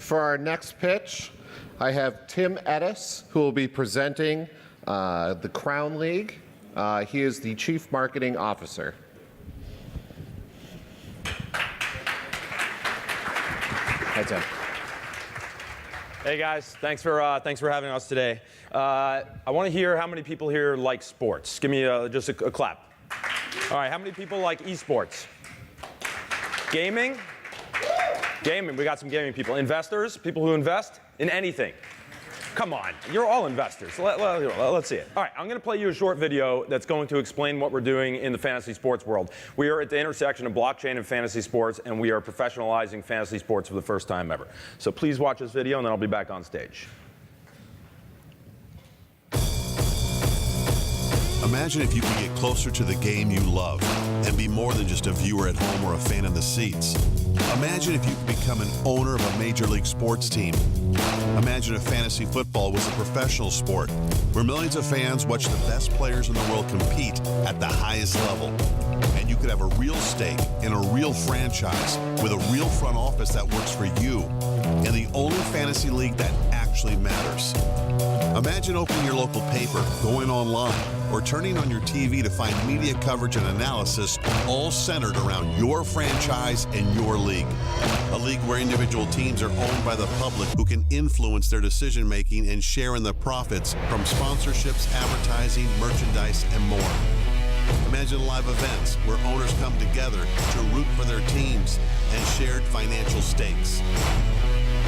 For our next pitch, I have Tim Edis, who will be presenting the Crown League. He is the Chief Marketing Officer. Hi, Tim. Hey guys, thanks for having us today. I want to hear how many people here like sports. Give me just a clap. All right, how many people like esports? Gaming? Gaming, we got some gaming people. Investors, people who invest in anything. Come on, you're all investors. Let's see it. All right, I'm going to play you a short video that's going to explain what we're doing in the fantasy sports world. We are at the intersection of blockchain and fantasy sports, and we are professionalizing fantasy sports for the first time ever. So please watch this video, and then I'll be back on stage. Imagine if you could get closer to the game you love and be more than just a viewer at home or a fan in the seats. Imagine if you could become an owner of a major league sports team. Imagine if fantasy football was a professional sport where millions of fans watch the best players in the world compete at the highest level. And you could have a real stake in a real franchise with a real front office that works for you in the only fantasy league that actually matters. Imagine opening your local paper, going online, or turning on your TV to find media coverage and analysis all centered around your franchise and your league. A league where individual teams are owned by the public who can influence their decision-making and share in the profits from sponsorships, advertising, merchandise, and more. Imagine live events where owners come together to root for their teams and shared financial stakes.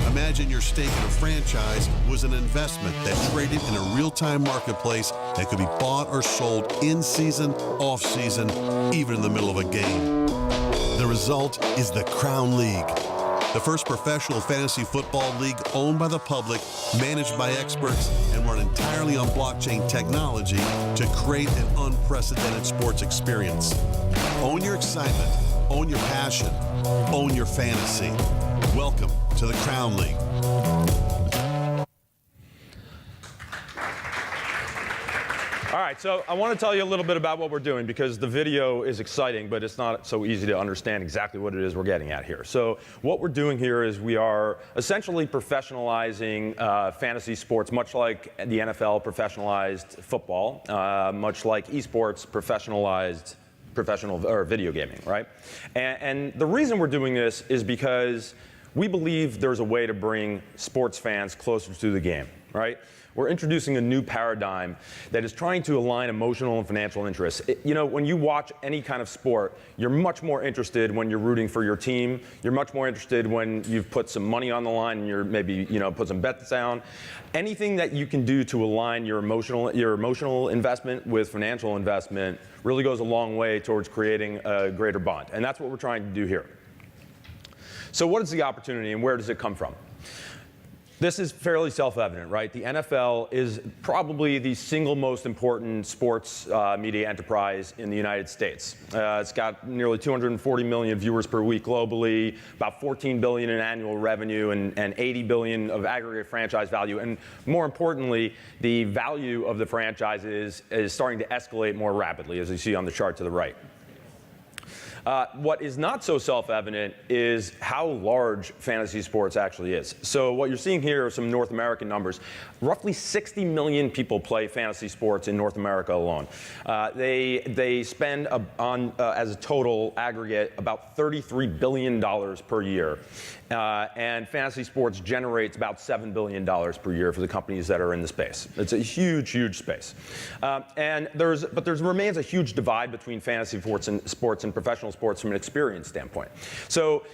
Imagine your stake in a franchise was an investment that traded in a real-time marketplace that could be bought or sold in season, off season, even in the middle of a game. The result is the Crown League, the first professional fantasy football league owned by the public, managed by experts, and run entirely on blockchain technology to create an unprecedented sports experience. Own your excitement, own your passion, own your fantasy. Welcome to the Crown League. All right, so I want to tell you a little bit about what we're doing because the video is exciting, but it's not so easy to understand exactly what it is we're getting at here. So what we're doing here is we are essentially professionalizing fantasy sports, much like the NFL professionalized football, much like esports professionalized video gaming, right? And the reason we're doing this is because we believe there's a way to bring sports fans closer to the game, right? We're introducing a new paradigm that is trying to align emotional and financial interests. You know, when you watch any kind of sport, you're much more interested when you're rooting for your team. You're much more interested when you've put some money on the line and you're maybe, put some bets down. Anything that you can do to align your emotional investment with financial investment really goes a long way towards creating a greater bond. And that's what we're trying to do here. So what is the opportunity and where does it come from? This is fairly self-evident, right? The NFL is probably the single most important sports media enterprise in the United States. It's got nearly 240 million viewers per week globally, about 14 billion in annual revenue, and 80 billion of aggregate franchise value. And more importantly, the value of the franchises is starting to escalate more rapidly, as you see on the chart to the right. What is not so self-evident is how large fantasy sports actually is. So what you're seeing here are some North American numbers. Roughly 60 million people play fantasy sports in North America alone. They spend as a total aggregate about $33 billion per year. And fantasy sports generates about $7 billion per year for the companies that are in the space. It's a huge, huge space. And there remains a huge divide between fantasy sports and professional sports from an experience standpoint. So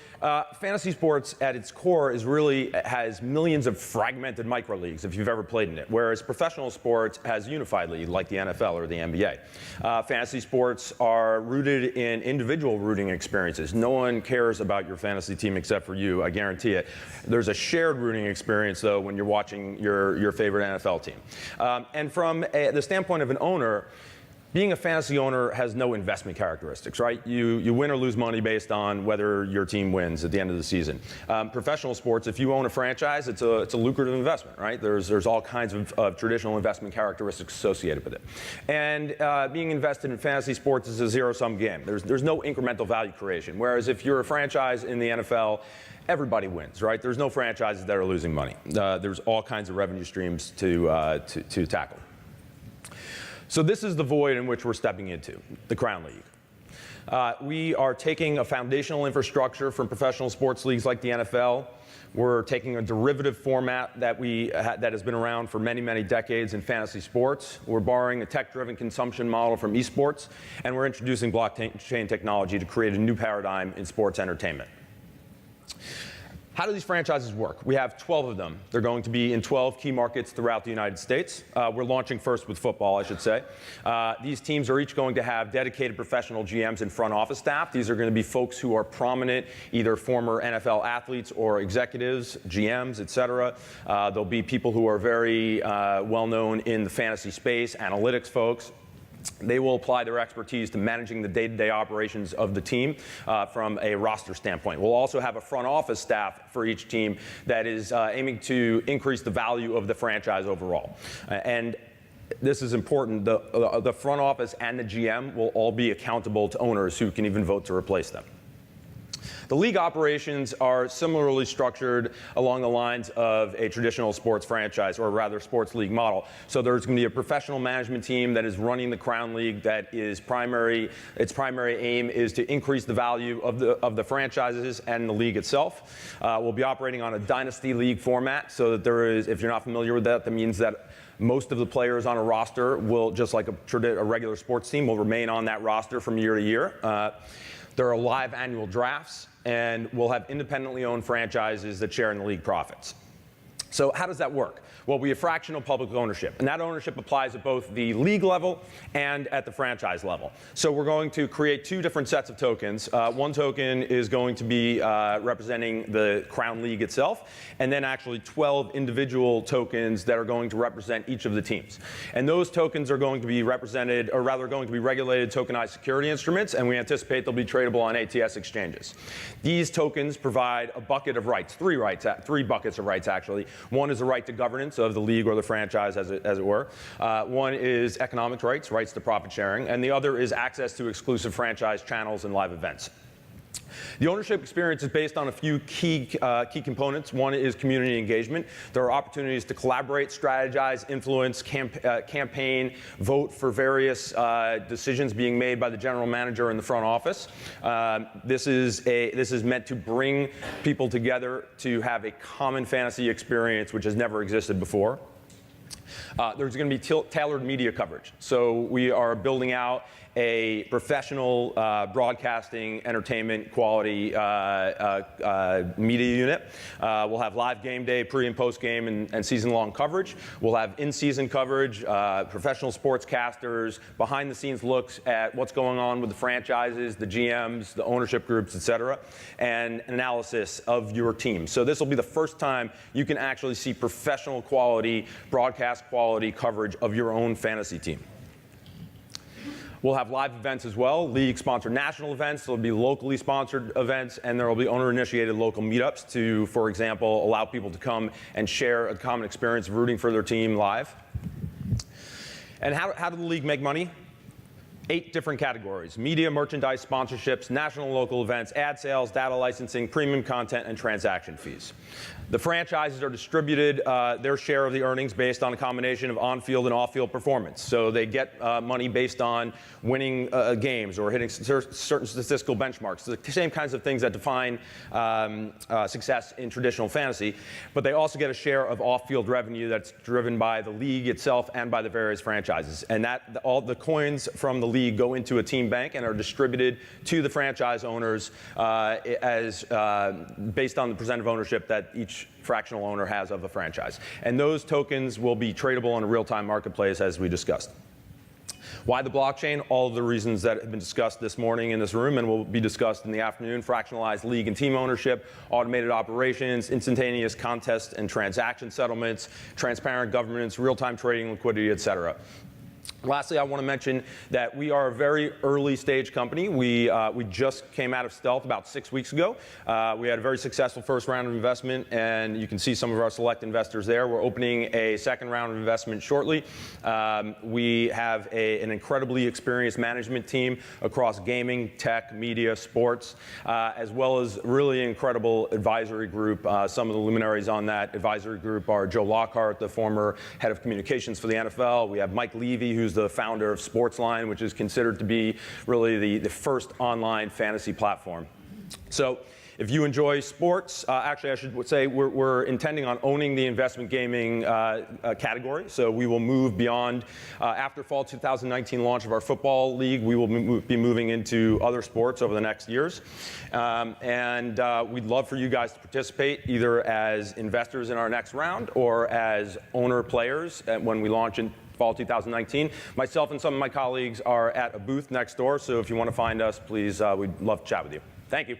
fantasy sports at its core has millions of fragmented micro leagues, if you've ever played in it, whereas professional sports has unified league like the NFL or the NBA. Fantasy sports are rooted in individual rooting experiences. No one cares about your fantasy team except for you, I guarantee it. There's a shared rooting experience, though, when you're watching your favorite NFL team. And from the standpoint of an owner, being a fantasy owner has no investment characteristics, right? You win or lose money based on whether your team wins at the end of the season. Professional sports, if you own a franchise, it's a lucrative investment, right? There's all kinds of traditional investment characteristics associated with it. And being invested in fantasy sports is a zero-sum game. There's no incremental value creation. Whereas if you're a franchise in the NFL, everybody wins, right? There's no franchises that are losing money. There's all kinds of revenue streams to tackle. So this is the void in which we're stepping into, the Crown League. We are taking a foundational infrastructure from professional sports leagues like the NFL. We're taking a derivative format that has been around for many, many decades in fantasy sports. We're borrowing a tech-driven consumption model from esports, and we're introducing blockchain technology to create a new paradigm in sports entertainment. How do these franchises work? We have 12 of them. They're going to be in 12 key markets throughout the United States. We're launching first with football, I should say. These teams are each going to have dedicated professional GMs and front office staff. These are going to be folks who are prominent, either former NFL athletes or executives, GMs, et cetera. There'll be people who are very well known in the fantasy space, analytics folks. They will apply their expertise to managing the day-to-day operations of the team from a roster standpoint. We'll also have a front office staff for each team that is aiming to increase the value of the franchise overall. And this is important. The front office and the GM will all be accountable to owners who can even vote to replace them. The league operations are similarly structured along the lines of a traditional sports franchise, or rather sports league model. So there's going to be a professional management team that is running the Crown League that is its primary aim is to increase the value of the franchises and the league itself. We'll be operating on a dynasty league format, so that there is, if you're not familiar with that, that means that most of the players on a roster will, just like a regular sports team, will remain on that roster from year to year. There are live annual drafts, and we'll have independently owned franchises that share in the league profits. So how does that work? Well, we have fractional public ownership, and that ownership applies at both the league level and at the franchise level. So we're going to create two different sets of tokens. One token is going to be representing the Crown League itself, and then actually 12 individual tokens that are going to represent each of the teams. And those tokens are going to be represented, or rather going to be regulated tokenized security instruments, and we anticipate they'll be tradable on ATS exchanges. These tokens provide a bucket of rights, three buckets of rights actually. One is the right to governance of the league or the franchise, as it were. One is economic rights to profit sharing, and the other is access to exclusive franchise channels and live events. The ownership experience is based on a few key components. One is community engagement. There are opportunities to collaborate, strategize, influence, campaign, vote for various decisions being made by the general manager in the front office. This is meant to bring people together to have a common fantasy experience which has never existed before. There's going to be tailored media coverage. So we are building out a professional broadcasting, entertainment quality media unit. We'll have live game day, pre and post game, and season-long coverage. We'll have in-season coverage, professional sportscasters, behind-the-scenes looks at what's going on with the franchises, the GMs, the ownership groups, et cetera, and analysis of your team. So this will be the first time you can actually see professional quality, broadcast quality coverage of your own fantasy team. We'll have live events as well, league-sponsored national events. There'll be locally sponsored events, and there will be owner-initiated local meetups to, for example, allow people to come and share a common experience of rooting for their team live. And how did the league make money? 8 different categories: media, merchandise, sponsorships, national and local events, ad sales, data licensing, premium content, and transaction fees. The franchises are distributed their share of the earnings based on a combination of on-field and off-field performance. So they get money based on winning games or hitting certain statistical benchmarks, the same kinds of things that define success in traditional fantasy. But they also get a share of off-field revenue that's driven by the league itself and by the various franchises. And all the coins from the league go into a team bank and are distributed to the franchise owners based on the percent of ownership that each fractional owner has of the franchise. And those tokens will be tradable on a real-time marketplace, as we discussed. Why the blockchain? All of the reasons that have been discussed this morning in this room and will be discussed in the afternoon: fractionalized league and team ownership, automated operations, instantaneous contest and transaction settlements, transparent governance, real-time trading, liquidity, et cetera. Lastly, I want to mention that we are a very early stage company. We just came out of stealth about 6 weeks ago. We had a very successful first round of investment, and you can see some of our select investors there. We're opening a second round of investment shortly. We have an incredibly experienced management team across gaming, tech, media, sports, as well as really incredible advisory group. Some of the luminaries on that advisory group are Joe Lockhart, the former head of communications for the NFL. We have Mike Levy, who's the founder of Sportsline, which is considered to be really the first online fantasy platform. So if you enjoy sports, actually I should say we're intending on owning the investment gaming category. So we will move beyond, after fall 2019 launch of our football league, we will be moving into other sports over the next years. And we'd love for you guys to participate either as investors in our next round or as owner players when we launch in fall 2019. Myself and some of my colleagues are at a booth next door, so if you want to find us, please, we'd love to chat with you. Thank you.